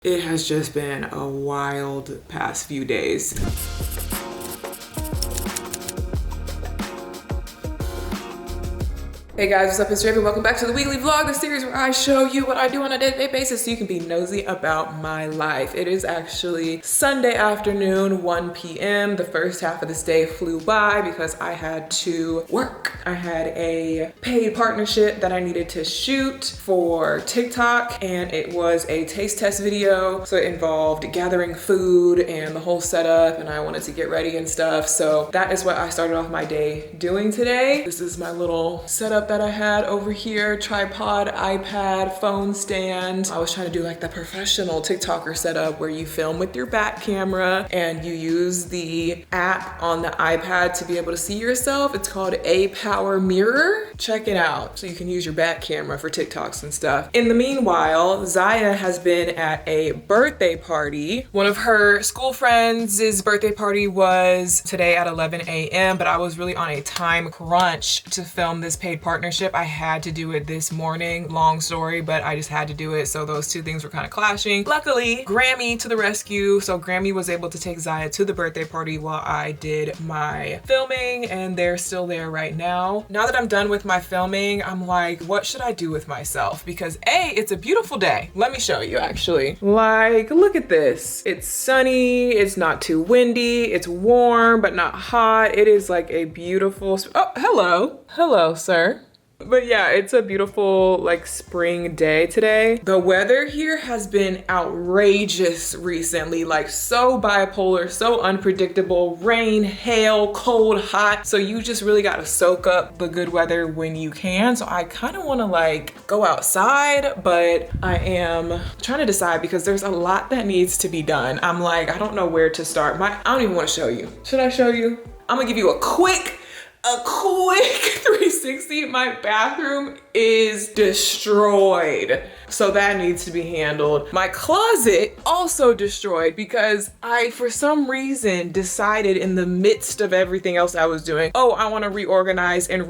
It has just been a wild past few days. Hey guys, what's up? It's Raven. Welcome back to the weekly vlog, the series where I show you what I do on a day-to-day basis so you can be nosy about my life. It is actually Sunday afternoon, 1 p.m. The first half of this day flew by because I had to work. I had a paid partnership that I needed to shoot for TikTok, and it was a taste test video. So it involved gathering food and the whole setup, and I wanted to get ready and stuff. So that is what I started off my day doing today. This is my little setup that I had over here: tripod, iPad, phone stand. I was trying to do like the professional TikToker setup where you film with your back camera and you use the app on the iPad to be able to see yourself. It's called A Power Mirror. Check it out. So you can use your back camera for TikToks and stuff. In the meanwhile, Ziya has been at a birthday party. One of her school friends' birthday party was today at 11 a.m. but I was really on a time crunch to film this paid partnership. I had to do it this morning. Long story, but I just had to do it. So those two things were kind of clashing. Luckily, Grammy to the rescue. So Grammy was able to take Ziya to the birthday party while I did my filming, and they're still there right now. Now that I'm done with my filming, I'm like, what should I do with myself? Because A, it's a beautiful day. Let me show you actually. Like, look at this. It's sunny, it's not too windy, it's warm, but not hot. It is like a beautiful, oh, hello. Hello, sir. But yeah, it's a beautiful like spring day today. The weather here has been outrageous recently, like so bipolar, so unpredictable. Rain, hail, cold, hot. So you just really gotta soak up the good weather when you can. So I kind of wanna like go outside, but I am trying to decide because there's a lot that needs to be done. I'm like, I don't know where to start. I don't even wanna show you. Should I show you? I'm gonna give you a quick 360. My bathroom is destroyed, so that needs to be handled. My closet also destroyed because I, for some reason, decided in the midst of everything else I was doing, oh, I want to reorganize and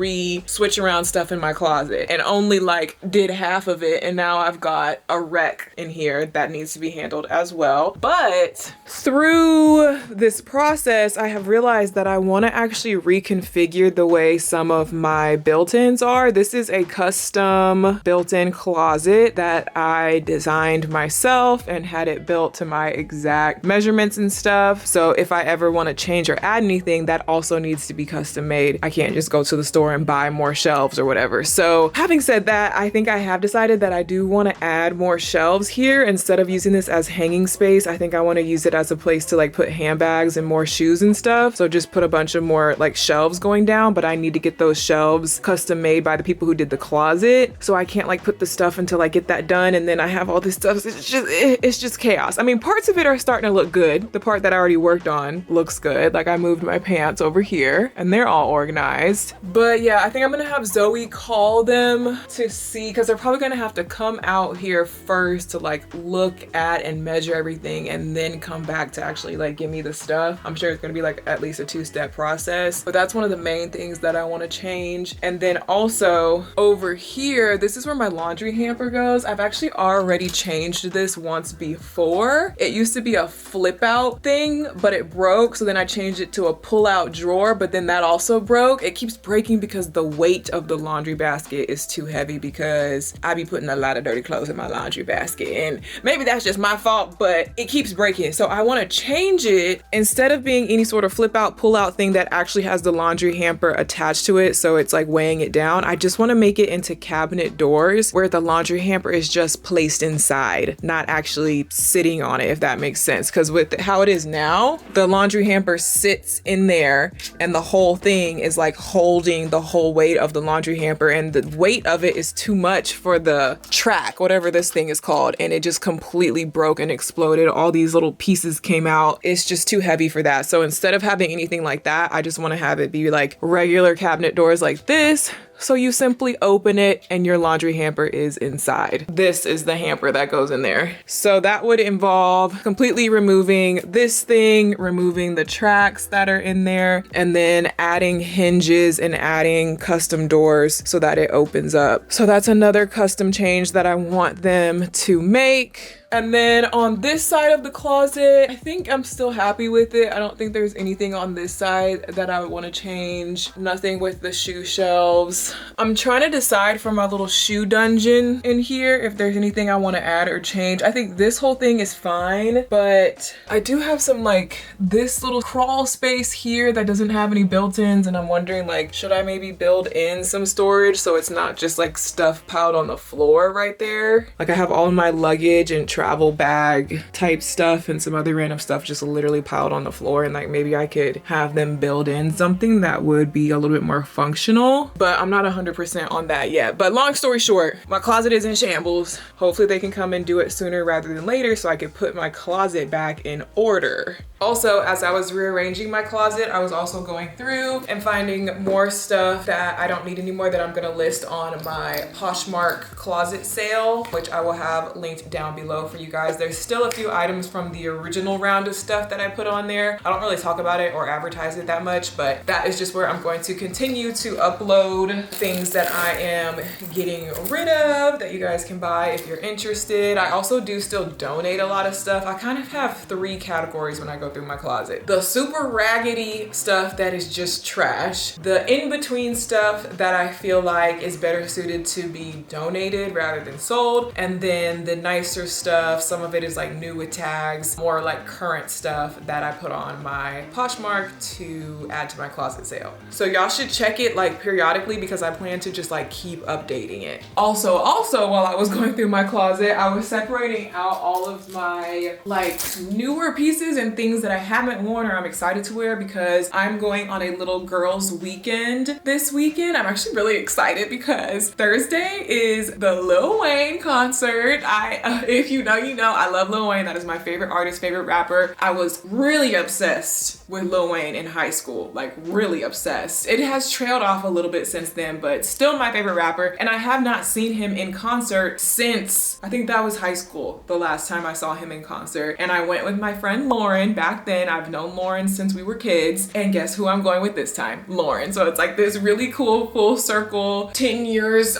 switch around stuff in my closet, and only like did half of it, and now I've got a wreck in here that needs to be handled as well. But through this process, I have realized that I want to actually reconfigure the way some of my built-ins are. This is a custom built-in closet that I designed myself and had it built to my exact measurements and stuff. So if I ever want to change or add anything, that also needs to be custom made. I can't just go to the store and buy more shelves or whatever. So having said that, I think I have decided that I do want to add more shelves here. Instead of using this as hanging space, I think I want to use it as a place to like put handbags and more shoes and stuff. So just put a bunch of more like shelves going down, but I need to get those shelves custom made by the people who did the closet. So I can't like put the stuff until I get that done, and then I have all this stuff. It's just chaos. I mean, parts of it are starting to look good. The part that I already worked on looks good. Like I moved my pants over here and they're all organized. But yeah, I think I'm gonna have Zoe call them to see, because they're probably gonna have to come out here first to like look at and measure everything and then come back to actually like give me the stuff. I'm sure it's gonna be like at least a 2-step process, but that's one of the main things that I want to change. And then also over here, this is where my laundry hamper goes. I've actually already changed this once before. It used to be a flip out thing, but it broke. So then I changed it to a pull out drawer, but then that also broke. It keeps breaking because the weight of the laundry basket is too heavy, because I be putting a lot of dirty clothes in my laundry basket. And maybe that's just my fault, but it keeps breaking. So I want to change it. Instead of being any sort of flip out, pull out thing that actually has the laundry hamper attached to it, so it's like weighing it down, I just want to make it into cabinet doors where the laundry hamper is just placed inside, not actually sitting on it, if that makes sense. Because with how it is now, the laundry hamper sits in there and the whole thing is like holding the whole weight of the laundry hamper, and the weight of it is too much for the track, whatever this thing is called, and it just completely broke and exploded. All these little pieces came out. It's just too heavy for that. So instead of having anything like that, I just want to have it be like regular cabinet doors like this. So you simply open it and your laundry hamper is inside. This is the hamper that goes in there. So that would involve completely removing this thing, removing the tracks that are in there, and then adding hinges and adding custom doors so that it opens up. So that's another custom change that I want them to make. And then on this side of the closet, I think I'm still happy with it. I don't think there's anything on this side that I would want to change. Nothing with the shoe shelves. I'm trying to decide for my little shoe dungeon in here if there's anything I want to add or change. I think this whole thing is fine, but I do have some like this little crawl space here that doesn't have any built-ins, and I'm wondering like, should I maybe build in some storage so it's not just like stuff piled on the floor right there? Like I have all of my luggage and travel bag type stuff and some other random stuff just literally piled on the floor, and like maybe I could have them build in something that would be a little bit more functional, but I'm not 100% on that yet. But long story short, my closet is in shambles. Hopefully they can come and do it sooner rather than later so I could put my closet back in order. Also, as I was rearranging my closet, I was also going through and finding more stuff that I don't need anymore that I'm gonna list on my Poshmark closet sale, which I will have linked down below for you guys. There's still a few items from the original round of stuff that I put on there. I don't really talk about it or advertise it that much, but that is just where I'm going to continue to upload things that I am getting rid of that you guys can buy if you're interested. I also do still donate a lot of stuff. I kind of have 3 categories when I go through my closet. The super raggedy stuff that is just trash. The in-between stuff that I feel like is better suited to be donated rather than sold. And then the nicer stuff, some of it is like new with tags, more like current stuff that I put on my Poshmark to add to my closet sale. So y'all should check it like periodically because I plan to just like keep updating it. Also while I was going through my closet, I was separating out all of my like newer pieces and things that I haven't worn or I'm excited to wear because I'm going on a little girls weekend this weekend. I'm actually really excited because Thursday is the Lil Wayne concert. If you know, you know, I love Lil Wayne. That is my favorite artist, favorite rapper. I was really obsessed with Lil Wayne in high school, like really obsessed. It has trailed off a little bit since then, but still my favorite rapper. And I have not seen him in concert since, I think that was high school, the last time I saw him in concert. And I went with my friend Lauren. Back then, I've known Lauren since we were kids. And guess who I'm going with this time? Lauren. So it's like this really cool full circle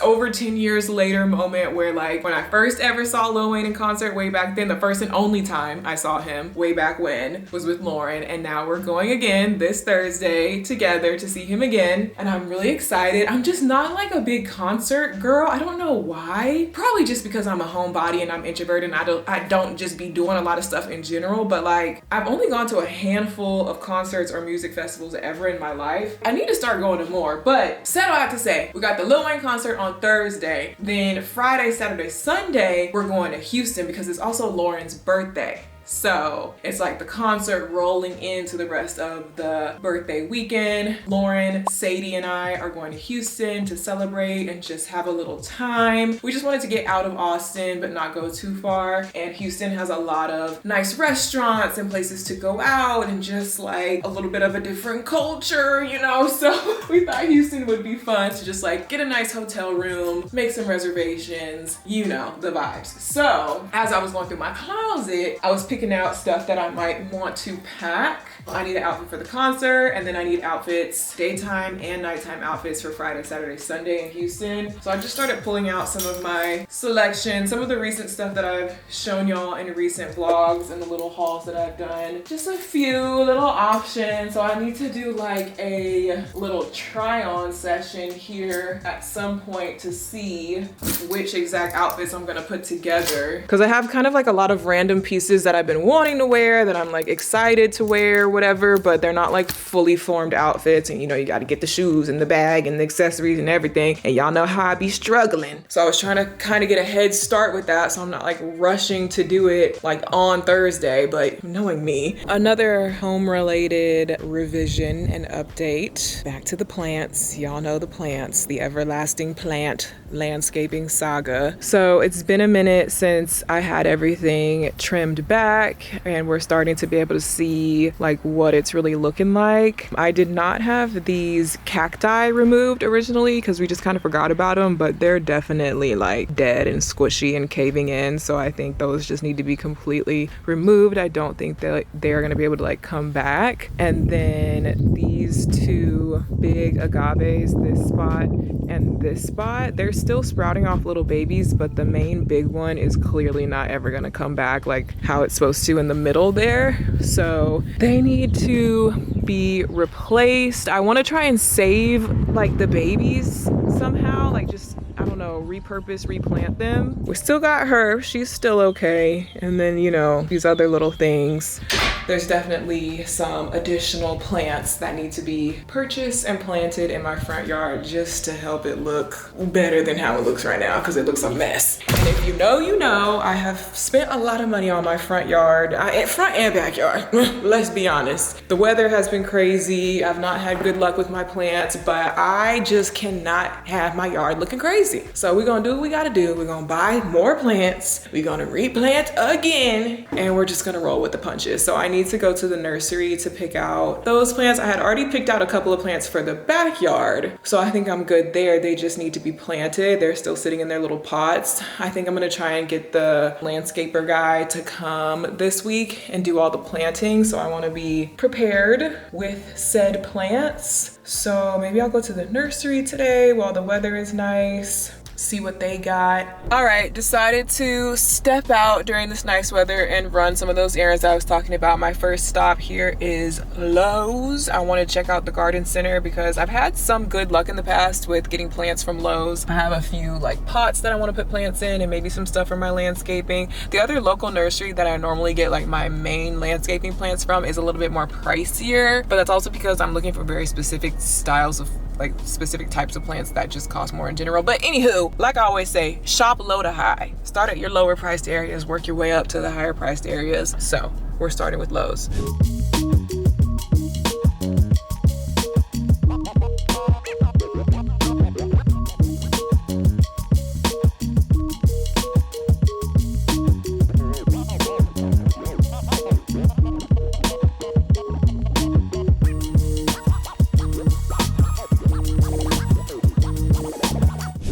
over 10 years later moment where like when I first ever saw Lil Wayne in concert way back then, the first and only time I saw him way back when was with Lauren. And now we're going again this Thursday together to see him again. And I'm really excited. I'm just not like a big concert girl. I don't know why. Probably just because I'm a homebody and I'm introverted and I don't just be doing a lot of stuff in general, but like I've only gone to a handful of concerts or music festivals ever in my life. I need to start going to more, but said I have to say, we got the Lil Wayne concert on Thursday. Then Friday, Saturday, Sunday, we're going to Houston because it's also Lauren's birthday. So it's like the concert rolling into the rest of the birthday weekend. Lauren, Sadie, and I are going to Houston to celebrate and just have a little time. We just wanted to get out of Austin but not go too far. And Houston has a lot of nice restaurants and places to go out and just like a little bit of a different culture, you know? So we thought Houston would be fun to just like get a nice hotel room, make some reservations, you know, the vibes. So as I was going through my closet, I was picking out stuff that I might want to pack. I need an outfit for the concert, and then I need outfits, daytime and nighttime outfits for Friday, Saturday, Sunday in Houston. So I just started pulling out some of my selection, some of the recent stuff that I've shown y'all in recent vlogs and the little hauls that I've done. Just a few little options. So I need to do like a little try-on session here at some point to see which exact outfits I'm gonna put together. Because I have kind of like a lot of random pieces that I've been wanting to wear that I'm like excited to wear, whatever, but they're not like fully formed outfits. And you know, you got to get the shoes and the bag and the accessories and everything. And y'all know how I be struggling. So I was trying to kind of get a head start with that. So I'm not like rushing to do it like on Thursday, but knowing me. Another home related revision and update. Back to the plants. Y'all know the plants, the everlasting plant landscaping saga. So it's been a minute since I had everything trimmed back. back and we're starting to be able to see like what it's really looking like. I did not have these cacti removed originally because we just kind of forgot about them, but they're definitely like dead and squishy and caving in. So I think those just need to be completely removed. I don't think that they're going to be able to like come back. And then these two big agaves, this spot and this spot, they're still sprouting off little babies, but the main big one is clearly not ever going to come back like how it's supposed to in the middle there. So they need to be replaced. I want to try and save like the babies somehow, like just, I don't know, repurpose, replant them. We still got her, she's still okay. And then, you know, these other little things. There's definitely some additional plants that need to be purchased and planted in my front yard just to help it look better than how it looks right now, because it looks a mess. And if you know, you know, I have spent a lot of money on my front yard, front and backyard, let's be honest. The weather has been crazy. I've not had good luck with my plants, but I just cannot have my yard looking crazy. So we're gonna do what we gotta do. We're gonna buy more plants. We're gonna replant again, and we're just gonna roll with the punches. So I need to go to the nursery to pick out those plants. I had already picked out a couple of plants for the backyard, so I think I'm good there. They just need to be planted. They're still sitting in their little pots. I think I'm gonna try and get the landscaper guy to come this week and do all the planting, so I wanna be prepared with said plants. So maybe I'll go to the nursery today while the weather is nice, see what they got. All right, decided to step out during this nice weather and run some of those errands I was talking about. My first stop here is Lowe's. I want to check out the garden center because I've had some good luck in the past with getting plants from Lowe's. I have a few like pots that I want to put plants in and maybe some stuff for my landscaping. The other local nursery that I normally get like my main landscaping plants from is a little bit more pricier, but that's also because I'm looking for very specific styles of like specific types of plants that just cost more in general. But anywho, like I always say, shop low to high. Start at your lower priced areas, work your way up to the higher priced areas. So we're starting with Lowe's.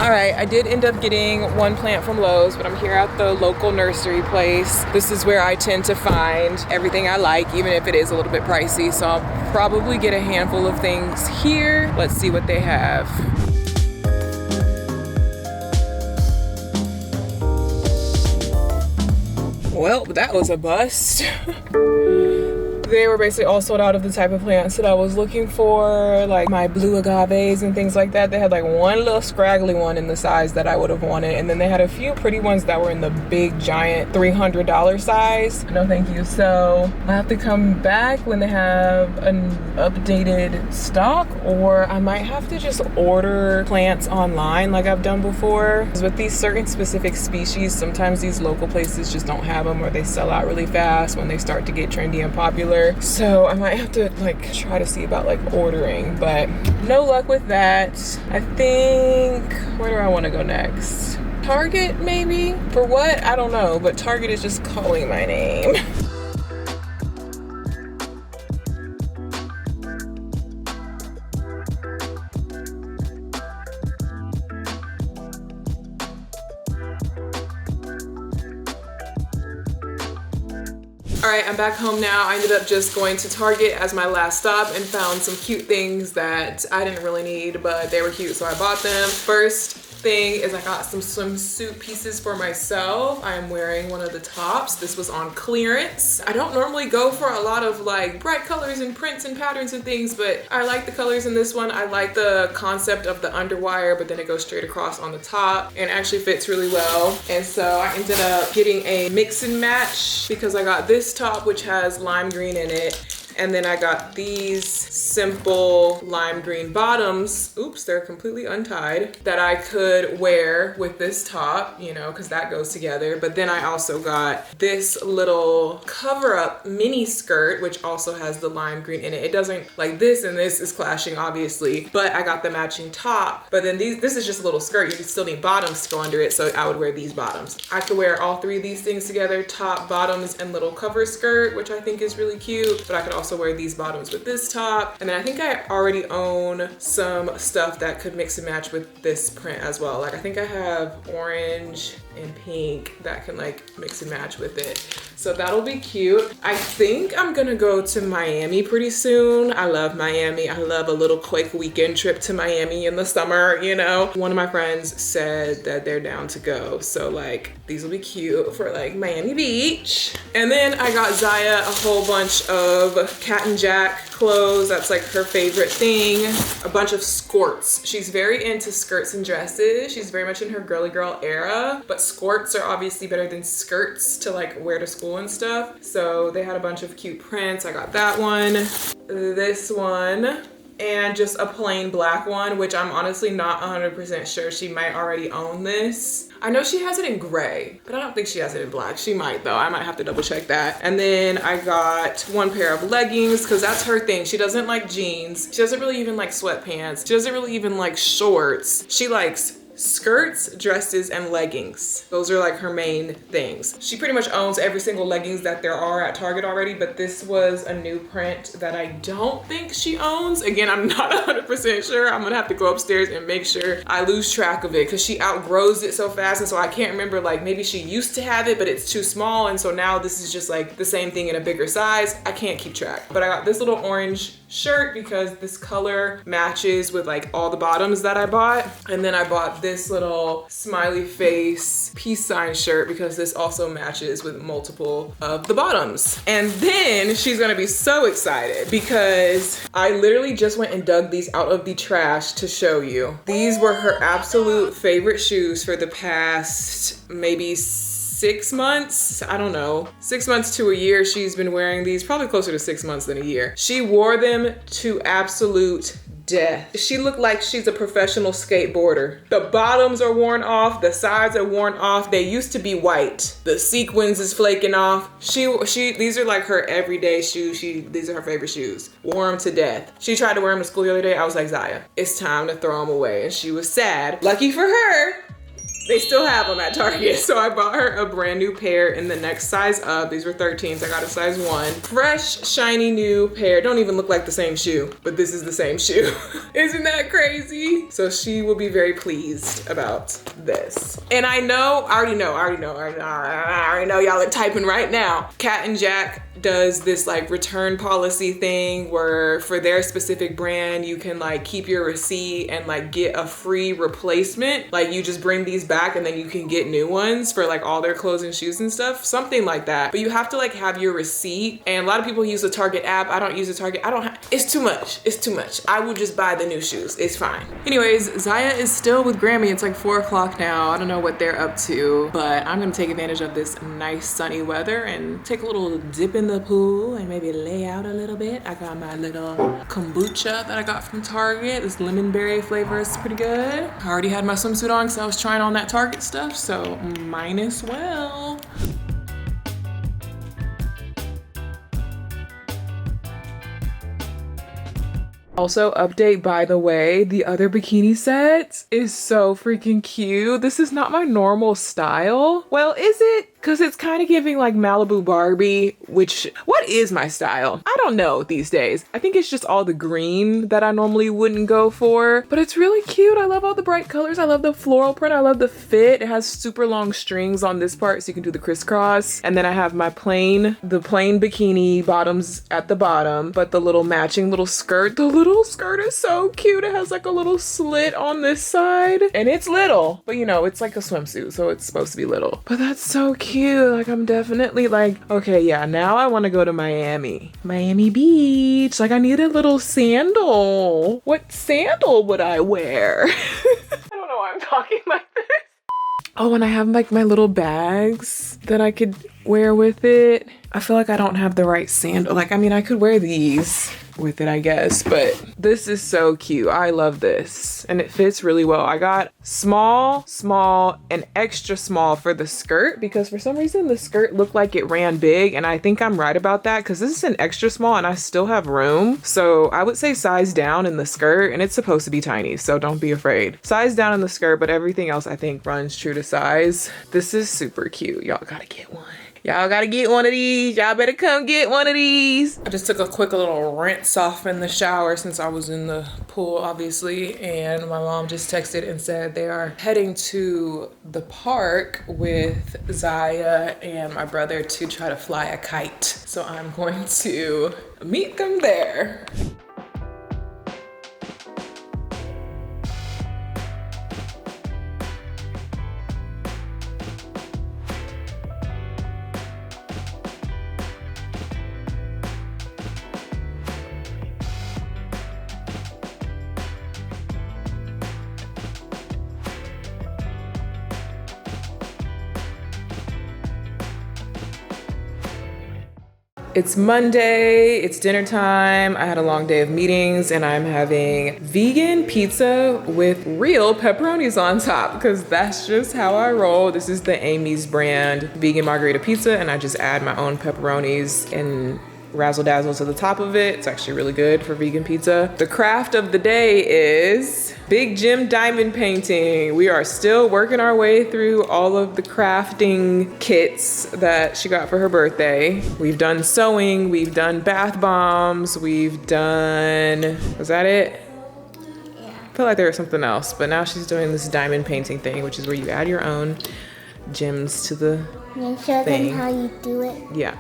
All right, I did end up getting one plant from Lowe's, but I'm here at the local nursery place. This is where I tend to find everything I like, even if it is a little bit pricey. So I'll probably get a handful of things here. Let's see what they have. Well, that was a bust. They were basically all sold out of the type of plants that I was looking for, like my blue agaves and things like that. They had like one little scraggly one in the size that I would have wanted, and then they had a few pretty ones that were in the big giant $300 size. No thank you. So I have to come back when they have an updated stock, or I might have to just order plants online like I've done before. Because with these certain specific species, sometimes these local places just don't have them, or they sell out really fast when they start to get trendy and popular. So I might have to like try to see about like ordering, but no luck with that. I think, where do I want to go next? Target maybe? For what? I don't know, but Target is just calling my name. All right, I'm back home now. I ended up just going to Target as my last stop and found some cute things that I didn't really need, but they were cute, so I bought them. First thing is I got some swimsuit pieces for myself. I'm wearing one of the tops. This was on clearance. I don't normally go for a lot of like bright colors and prints and patterns and things, but I like the colors in this one. I like the concept of the underwire, but then it goes straight across on the top and actually fits really well. And so I ended up getting a mix and match because I got this top, which has lime green in it, And then I got these simple lime green bottoms. Oops, they're completely untied, that I could wear with this top, you know, because that goes together. But then I also got this little cover up mini skirt, which also has the lime green in it. It doesn't, like this and this is clashing obviously, but I got the matching top. But then this is just a little skirt. You still need bottoms to go under it, so I would wear these bottoms. I could wear all three of these things together, top, bottoms, and little cover skirt, which I think is really cute. But I could also wear these bottoms with this top. And then I think I already own some stuff that could mix and match with this print as well. Like I think I have orange and pink that can like mix and match with it. So that'll be cute. I think I'm gonna go to Miami pretty soon. I love Miami. I love a little quick weekend trip to Miami in the summer, you know? One of my friends said that they're down to go. So like, these will be cute for like Miami Beach. And then I got Ziya a whole bunch of Cat and Jack clothes. That's like her favorite thing. A bunch of skirts. She's very into skirts and dresses. She's very much in her girly girl era, but skirts are obviously better than skirts to like wear to school and stuff. So they had a bunch of cute prints. I got that one, this one, and just a plain black one, which I'm honestly not 100% sure. She might already own this. I know she has it in gray, but I don't think she has it in black. She might though. I might have to double check that. And then I got one pair of leggings because that's her thing. She doesn't like jeans. She doesn't really even like sweatpants. She doesn't really even like shorts. She likes skirts, dresses, and leggings. Those are like her main things. She pretty much owns every single leggings that there are at Target already, but this was a new print that I don't think she owns. Again, I'm not 100% sure. I'm gonna have to go upstairs and make sure I lose track of it because she outgrows it so fast, and so I can't remember, like maybe she used to have it, but it's too small, and so now this is just like the same thing in a bigger size. I can't keep track. But I got this little orange shirt because this color matches with like all the bottoms that I bought. And then I bought this little smiley face peace sign shirt because this also matches with multiple of the bottoms. And then she's gonna be so excited because I literally just went and dug these out of the trash to show you. These were her absolute favorite shoes for the past maybe 6 months, I don't know, 6 months to a year. She's been wearing these, probably closer to 6 months than a year. She wore them to absolute death. She looked like she's a professional skateboarder. The bottoms are worn off, the sides are worn off. They used to be white. The sequins is flaking off. These are like her everyday shoes. These are her favorite shoes. Wore them to death. She tried to wear them to school the other day. I was like, Ziya, it's time to throw them away. And she was sad. Lucky for her, they still have them at Target. So I bought her a brand new pair in the next size up. These were 13s, I got a size 1. Fresh, shiny new pair. Don't even look like the same shoe, but this is the same shoe. Isn't that crazy? So she will be very pleased about this. And I already know y'all are typing right now. Cat and Jack does this like return policy thing where for their specific brand, you can like keep your receipt and like get a free replacement. Like you just bring these back and then you can get new ones for like all their clothes and shoes and stuff, something like that. But you have to like have your receipt, and a lot of people use the Target app. I don't use the Target. It's too much. It's too much. I will just buy the new shoes. It's fine. Anyways, Ziya is still with Grammy. It's like 4 o'clock now. I don't know what they're up to, but I'm gonna take advantage of this nice sunny weather and take a little dip in the pool and maybe lay out a little bit. I got my little kombucha that I got from Target. This lemon berry flavor is pretty good. I already had my swimsuit on because I was trying on that Target stuff, so might as well. Also, update by the way, the other bikini set is so freaking cute. This is not my normal style. Well, is it? Because it's kind of giving like Malibu Barbie, which, what is my style? I don't know these days. I think it's just all the green that I normally wouldn't go for, but it's really cute. I love all the bright colors. I love the floral print. I love the fit. It has super long strings on this part so you can do the crisscross. And then I have the plain bikini bottoms at the bottom, but the little matching little skirt. The little skirt is so cute. It has like a little slit on this side and it's little, but you know, it's like a swimsuit, so it's supposed to be little, but that's so cute. Like I'm definitely like, okay, yeah, now I want to go to Miami Beach. Like I need a little sandal. What sandal would I wear? I don't know why I'm talking like this. Oh, and I have like my little bags that I could wear with it. I feel like I don't have the right sandal. Like, I mean, I could wear these with it, I guess, but this is so cute. I love this and it fits really well. I got small, and extra small for the skirt because for some reason the skirt looked like it ran big, and I think I'm right about that because this is an extra small and I still have room. So I would say size down in the skirt, and it's supposed to be tiny, so don't be afraid. Size down in the skirt, but everything else I think runs true to size. This is super cute. Y'all gotta get one. Y'all gotta get one of these. Y'all better come get one of these. I just took a quick little rinse off in the shower since I was in the pool, obviously. And my mom just texted and said they are heading to the park with Ziya and my brother to try to fly a kite. So I'm going to meet them there. It's Monday, it's dinner time. I had a long day of meetings and I'm having vegan pizza with real pepperonis on top because that's just how I roll. This is the Amy's brand vegan margarita pizza and I just add my own pepperonis and razzle dazzle to the top of it. It's actually really good for vegan pizza. The craft of the day is Big Jim diamond painting. We are still working our way through all of the crafting kits that she got for her birthday. We've done sewing, we've done bath bombs, we've done, was that it? Yeah. I feel like there was something else, but now she's doing this diamond painting thing, which is where you add your own gems to the And show thing. them how you do it. Yeah.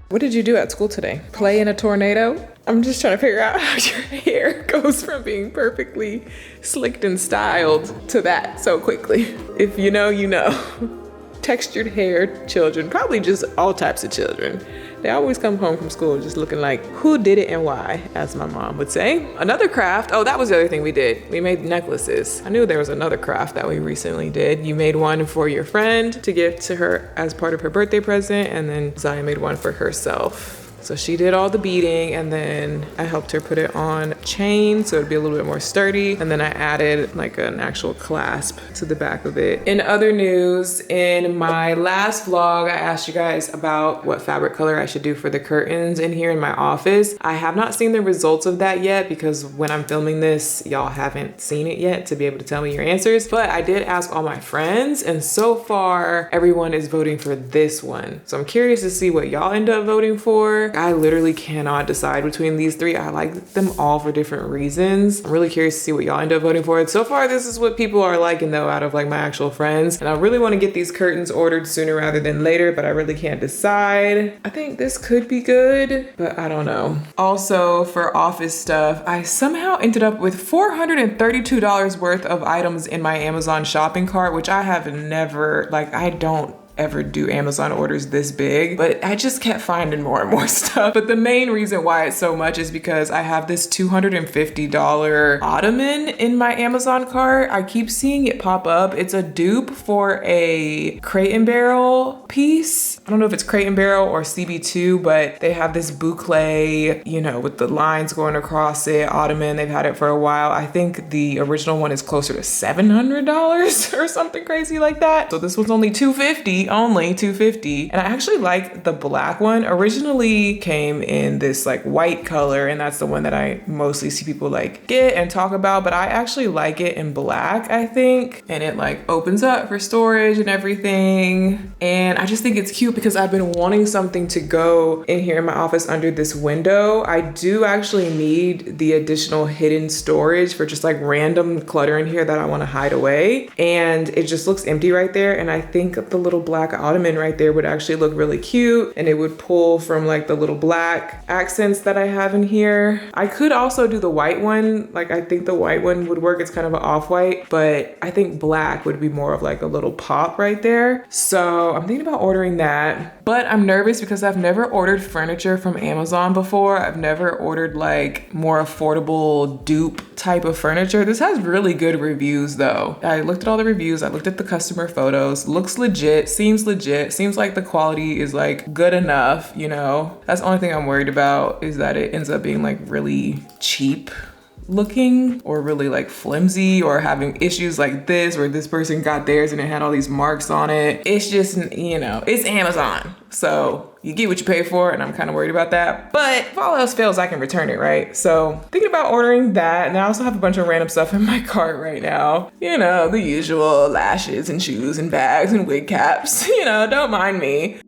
What did you do at school today? Play in a tornado? I'm just trying to figure out how your hair goes from being perfectly slicked and styled to that so quickly. If you know, you know. Textured hair children, probably just all types of children. They always come home from school just looking like, who did it and why, as my mom would say. Another craft, oh, that was the other thing we did. We made necklaces. I knew there was another craft that we recently did. You made one for your friend to give to her as part of her birthday present, and then Ziya made one for herself. So she did all the beading and then I helped her put it on chain so it'd be a little bit more sturdy. And then I added like an actual clasp to the back of it. In other news, in my last vlog, I asked you guys about what fabric color I should do for the curtains in here in my office. I have not seen the results of that yet because when I'm filming this, y'all haven't seen it yet to be able to tell me your answers. But I did ask all my friends and so far everyone is voting for this one. So I'm curious to see what y'all end up voting for. I literally cannot decide between these three. I like them all for different reasons. I'm really curious to see what y'all end up voting for. So far, this is what people are liking though out of like my actual friends. And I really want to get these curtains ordered sooner rather than later, but I really can't decide. I think this could be good, but I don't know. Also for office stuff, I somehow ended up with $432 worth of items in my Amazon shopping cart, which I have never, like I don't ever do Amazon orders this big, but I just kept finding more and more stuff. But the main reason why it's so much is because I have this $250 ottoman in my Amazon cart. I keep seeing it pop up. It's a dupe for a Crate and Barrel piece. I don't know if it's Crate and Barrel or CB2, but they have this boucle, you know, with the lines going across it, ottoman. They've had it for a while. I think the original one is closer to $700 or something crazy like that. So this one's only $250. Only $250. And I actually like the black one. Originally came in this like white color, and that's the one that I mostly see people like get and talk about, but I actually like it in black, I think. And it like opens up for storage and everything. And I just think it's cute because I've been wanting something to go in here in my office under this window. I do actually need the additional hidden storage for just like random clutter in here that I want to hide away. And it just looks empty right there. And I think the little black black ottoman right there would actually look really cute, and it would pull from like the little black accents that I have in here. I could also do the white one. Like I think the white one would work. It's kind of an off-white, but I think black would be more of like a little pop right there. So I'm thinking about ordering that, but I'm nervous because I've never ordered furniture from Amazon before. I've never ordered like more affordable dupe type of furniture. This has really good reviews though. I looked at all the reviews, I looked at the customer photos, looks legit, seems like the quality is like good enough, you know. That's the only thing I'm worried about, is that it ends up being like really cheap looking or really like flimsy, or having issues like this where this person got theirs and it had all these marks on it. It's just, you know, it's Amazon, so you get what you pay for, and I'm kind of worried about that. But if all else fails, I can return it, right? So thinking about ordering that. And I also have a bunch of random stuff in my cart right now. You know, the usual lashes and shoes and bags and wig caps. You know, don't mind me.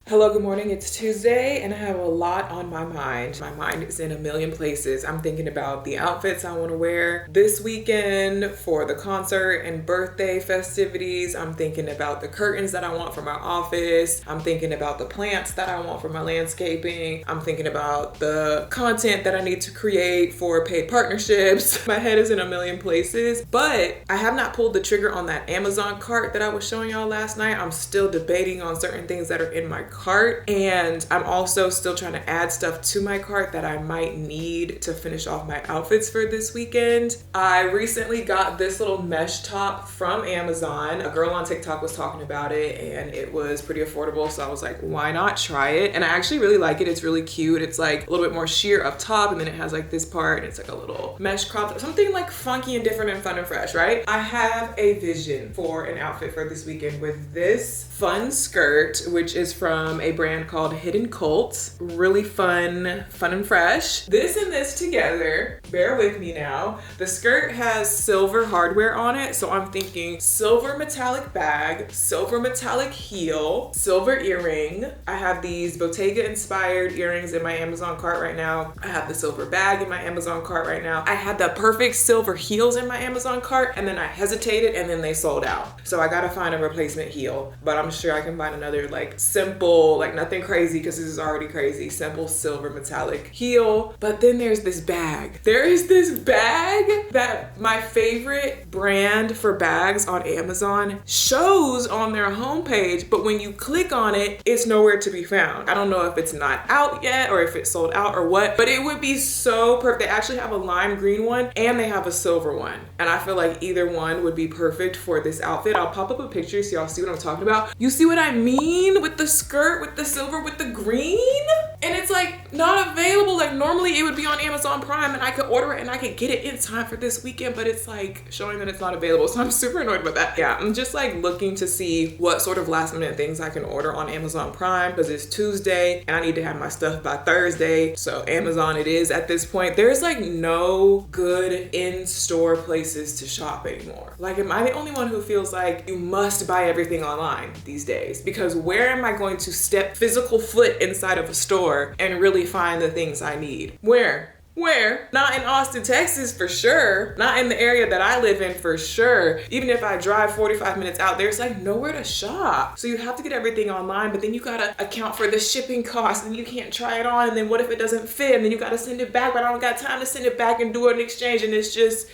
Hello, good morning. It's Tuesday and I have a lot on my mind. My mind is in a million places. I'm thinking about the outfits I want to wear this weekend for the concert and birthday festivities. I'm thinking about the curtains that I want for my office. I'm thinking about the plants that I want for my landscaping. I'm thinking about the content that I need to create for paid partnerships. My head is in a million places, but I have not pulled the trigger on that Amazon cart that I was showing y'all last night. I'm still debating on certain things that are in my cart, and I'm also still trying to add stuff to my cart that I might need to finish off my outfits for this weekend. I recently got this little mesh top from Amazon. A girl on TikTok was talking about it and it was pretty affordable, so I was like, why not try it? And I actually really like it. It's really cute. It's like a little bit more sheer up top, and then it has like this part and it's like a little mesh crop, something like funky and different and fun and fresh, right? I have a vision for an outfit for this weekend with this fun skirt, which is from a brand called Hidden Cult. Really fun and fresh. This and this together, bear with me now. The skirt has silver hardware on it, so I'm thinking silver metallic bag, silver metallic heel, silver earring. I have these Bottega inspired earrings in my Amazon cart right now. I have the silver bag in my Amazon cart right now. I had the perfect silver heels in my Amazon cart, and then I hesitated and then they sold out. So I gotta find a replacement heel, but I'm sure I can find another like simple, like nothing crazy because this is already crazy, simple silver metallic heel. But then there's this bag. There is this bag that my favorite brand for bags on Amazon shows on their homepage, but when you click on it, it's nowhere to be found. I don't know if it's not out yet or if it's sold out or what, but it would be so perfect. They actually have a lime green one and they have a silver one, and I feel like either one would be perfect for this outfit. I'll pop up a picture so y'all see what I'm talking about. You see what I mean with the skirt, with the silver, with the green? And it's like not available. Like normally it would be on Amazon Prime and I could order it and I could get it in time for this weekend, but it's like showing that it's not available. So I'm super annoyed about that. Yeah, I'm just like looking to see what sort of last minute things I can order on Amazon Prime, because it's Tuesday and I need to have my stuff by Thursday. So Amazon it is at this point. There's like no good in-store places to shop anymore. Like, am I the only one who feels like you must buy everything online these days? Because where am I going to step physical foot inside of a store and really find the things I need? Where? Not in Austin, Texas for sure. Not in the area that I live in for sure. Even if I drive 45 minutes out, there's like nowhere to shop. So you have to get everything online, but then you gotta account for the shipping costs and you can't try it on. And then what if it doesn't fit? And then you gotta send it back, but I don't got time to send it back and do an exchange. And it's just,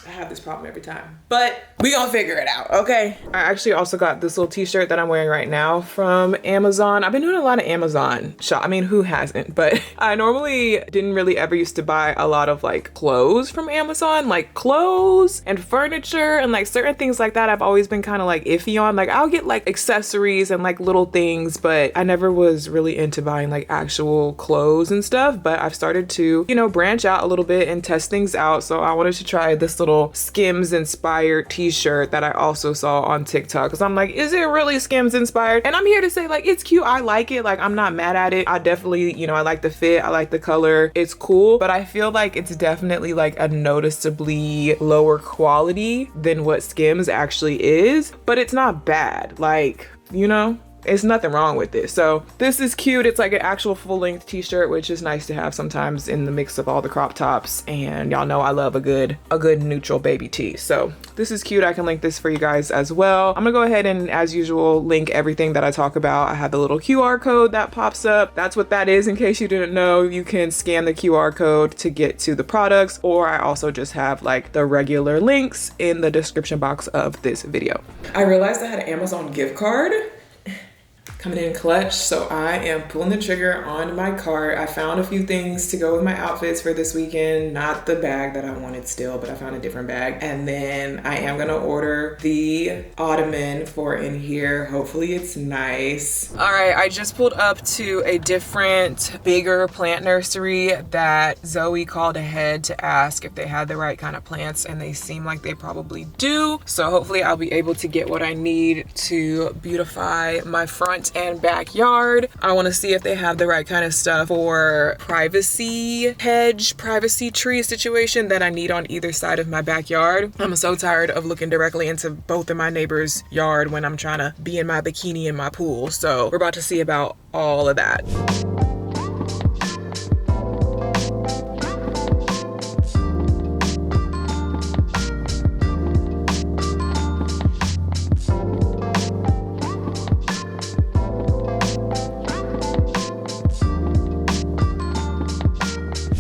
I have this problem every time, but we gonna figure it out, okay? I actually also got this little t-shirt that I'm wearing right now from Amazon. I've been doing a lot of Amazon shop. I mean, who hasn't? But I normally didn't really ever used to buy a lot of like clothes from Amazon, like clothes and furniture and like certain things like that. I've always been kind of like iffy on. Like I'll get like accessories and like little things, but I never was really into buying like actual clothes and stuff. But I've started to, you know, branch out a little bit and test things out. So I wanted to try this little Skims inspired t-shirt that I also saw on TikTok, because I'm like, is it really Skims inspired? And I'm here to say like, it's cute. I like it. Like I'm not mad at it. I definitely, you know, I like the fit. I like the color. It's cool, but I feel like it's definitely like a noticeably lower quality than what Skims actually is, but it's not bad. Like, you know, It's nothing wrong with this. So this is cute. It's like an actual full-length t-shirt, which is nice to have sometimes in the mix of all the crop tops. And y'all know I love a good neutral baby tee. So this is cute. I can link this for you guys as well. I'm gonna go ahead and, as usual, link everything that I talk about. I have the little QR code that pops up. That's what that is, in case you didn't know. You can scan the QR code to get to the products, or I also just have like the regular links in the description box of this video. I realized I had an Amazon gift card coming in clutch, so I am pulling the trigger on my cart. I found a few things to go with my outfits for this weekend. Not the bag that I wanted still, but I found a different bag. And then I am gonna order the ottoman for in here. Hopefully it's nice. All right, I just pulled up to a different, bigger plant nursery that Zoe called ahead to ask if they had the right kind of plants, and they seem like they probably do. So hopefully I'll be able to get what I need to beautify my front and backyard. I want to see if they have the right kind of stuff for privacy hedge, privacy tree situation that I need on either side of my backyard. I'm so tired of looking directly into both of my neighbors' yard when I'm trying to be in my bikini in my pool. So we're about to see about all of that.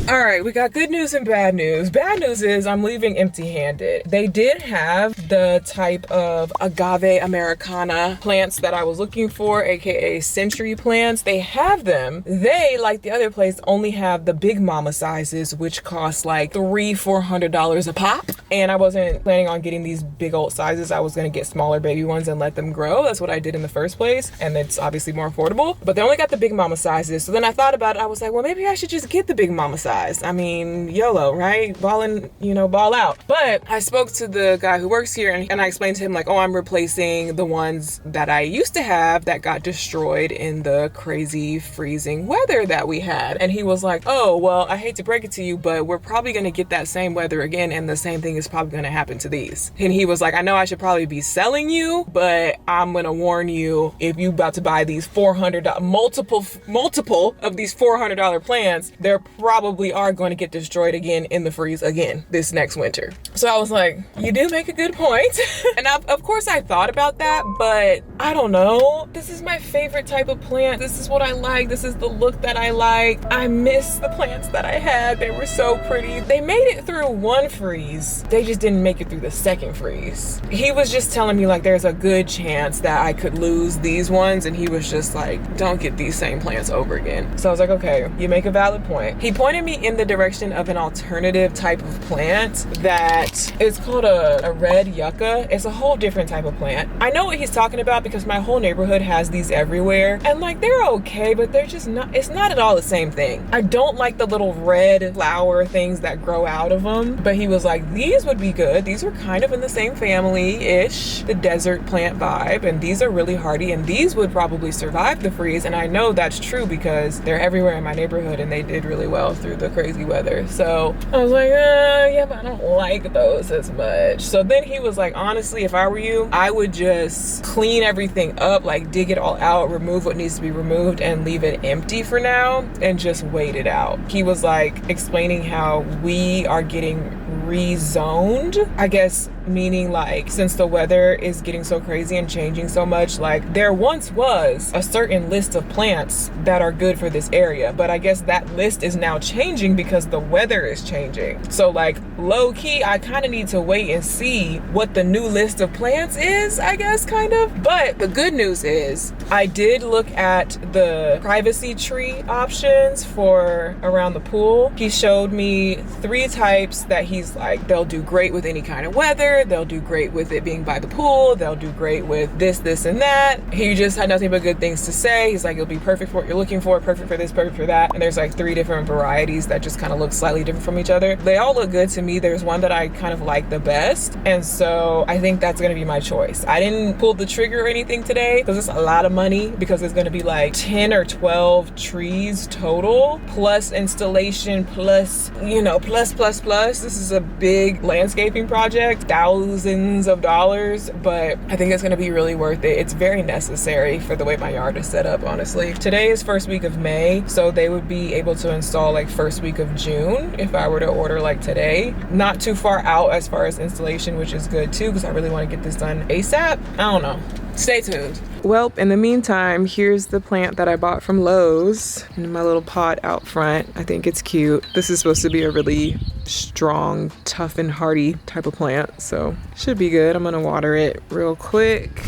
All right, we got good news and bad news. Bad news is I'm leaving empty-handed. They did have the type of agave americana plants that I was looking for, aka century plants. They have them. They, like the other place, only have the big mama sizes, which cost like $300-400 a pop. And I wasn't planning on getting these big old sizes. I was gonna get smaller baby ones and let them grow. That's what I did in the first place. And it's obviously more affordable, but they only got the big mama sizes. So then I thought about it. I was like, well, maybe I should just get the big mama size. I mean, YOLO, right? Ballin', you know, ball out. But I spoke to the guy who works here, and I explained to him like, oh, I'm replacing the ones that I used to have that got destroyed in the crazy freezing weather that we had. And he was like, oh, well, I hate to break it to you, but we're probably gonna get that same weather again, and the same thing is probably gonna happen to these. And he was like, I know I should probably be selling you, but I'm gonna warn you, if you about to buy these $400, multiple of these $400 plants, they're probably are going to get destroyed again in the freeze again this next winter. So I was like, you do make a good point. And of course I thought about that, but I don't know. This is my favorite type of plant. This is what I like. This is the look that I like. I miss the plants that I had. They were so pretty. They made it through one freeze. They just didn't make it through the second freeze. He was just telling me like there's a good chance that I could lose these ones, and he was just like, don't get these same plants over again. So I was like, okay, you make a valid point. He pointed me in the direction of an alternative type of plant that is called a red yucca. It's a whole different type of plant. I know what he's talking about because my whole neighborhood has these everywhere, and like they're okay, but they're just not, it's not at all the same thing. I don't like the little red flower things that grow out of them, but he was like, these would be good. These are kind of in the same family-ish, the desert plant vibe, and these are really hardy, and these would probably survive the freeze. And I know that's true because they're everywhere in my neighborhood, and they did really well through the crazy weather. So I was like, yeah, but I don't like those as much. So then he was like, honestly, if I were you, I would just clean everything up, like dig it all out, remove what needs to be removed, and leave it empty for now and just wait it out. He was like explaining how we are getting rezoned, I guess, meaning like since the weather is getting so crazy and changing so much, like there once was a certain list of plants that are good for this area, but I guess that list is now changing because the weather is changing. So like low key, I kind of need to wait and see what the new list of plants is, I guess, kind of. But the good news is I did look at the privacy tree options for around the pool. He showed me 3 types that he's like, they'll do great with any kind of weather, they'll do great with it being by the pool, they'll do great with this and that. He just had nothing but good things to say. He's like, it'll be perfect for what you're looking for, perfect for this, perfect for that. And there's like 3 different varieties that just kind of look slightly different from each other. They all look good to me. me, there's one that I kind of like the best. And so I think that's gonna be my choice. I didn't pull the trigger or anything today because it's a lot of money, because it's gonna be like 10 or 12 trees total, plus installation, plus, you know, plus. This is a big landscaping project, thousands of dollars, but I think it's gonna be really worth it. It's very necessary for the way my yard is set up, honestly. Today is first week of May, so they would be able to install like first week of June if I were to order like today. Not too far out as far as installation, which is good too, because I really want to get this done ASAP. I don't know. Stay tuned. Well, in the meantime, here's the plant that I bought from Lowe's in my little pot out front. I think it's cute. This is supposed to be a really strong, tough and hardy type of plant, so should be good. I'm gonna water it real quick.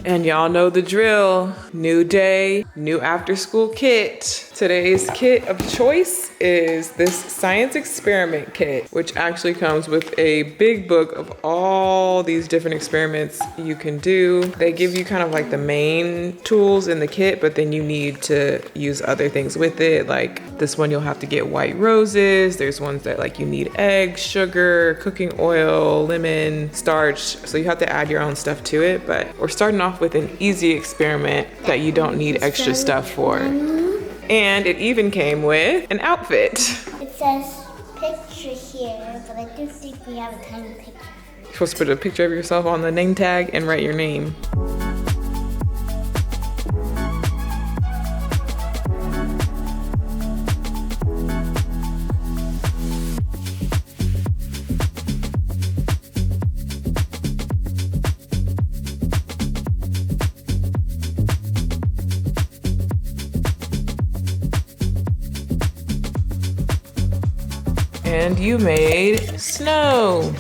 And y'all know the drill. New day, new after school kit. Today's kit of choice is this science experiment kit, which actually comes with a big book of all these different experiments you can do. They give you kind of like the main tools in the kit, but then you need to use other things with it. Like this one, you'll have to get white roses. There's ones that like you need eggs, sugar, cooking oil, lemon, starch. So you have to add your own stuff to it, but we're starting off with an easy experiment that you don't need extra stuff for. And it even came with an outfit. It says picture here, but I don't think we have a tiny picture. You're supposed to put a picture of yourself on the name tag and write your name. And you made snow.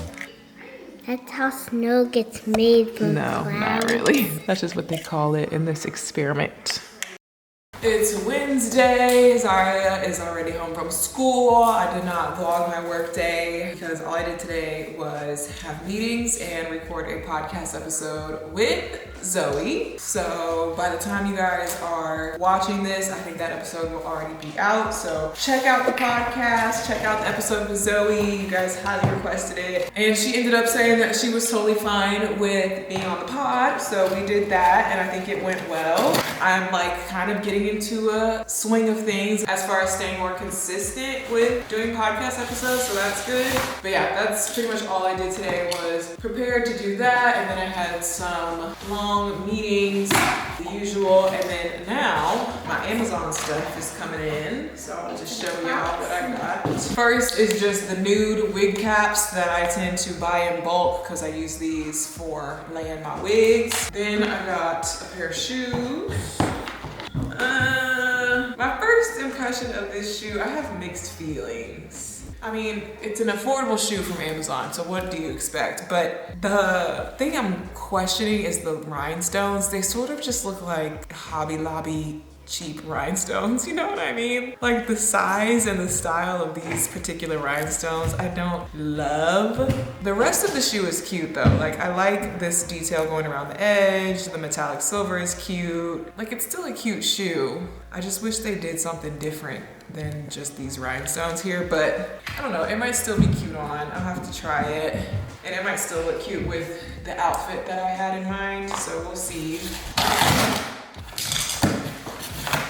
That's how snow gets made from No, clouds. not really. That's just what they call it in this experiment. It's Wednesday. Ziya is already home from school. I did not vlog my work day because all I did today was have meetings and record a podcast episode with Zoe. So by the time you guys are watching this, I think that episode will already be out. So check out the podcast, check out the episode with Zoe. You guys highly requested it. And she ended up saying that she was totally fine with being on the pod. So we did that and I think it went well. I'm like kind of getting into a swing of things as far as staying more consistent with doing podcast episodes, so that's good. But yeah, that's pretty much all I did today was prepared to do that, and then I had some long meetings, the usual, and then now my Amazon stuff is coming in, so I'll just show y'all what I got. First is just the nude wig caps that I tend to buy in bulk because I use these for laying my wigs. Then I got a pair of shoes. My first impression of this shoe, I have mixed feelings. I mean, it's an affordable shoe from Amazon, so what do you expect? But the thing I'm questioning is the rhinestones. They sort of just look like Hobby Lobby cheap rhinestones, you know what I mean? Like the size and the style of these particular rhinestones, I don't love. The rest of the shoe is cute though. Like I like this detail going around the edge. The metallic silver is cute. Like it's still a cute shoe. I just wish they did something different than just these rhinestones here, but I don't know, it might still be cute on. I'll have to try it. And it might still look cute with the outfit that I had in mind, so we'll see.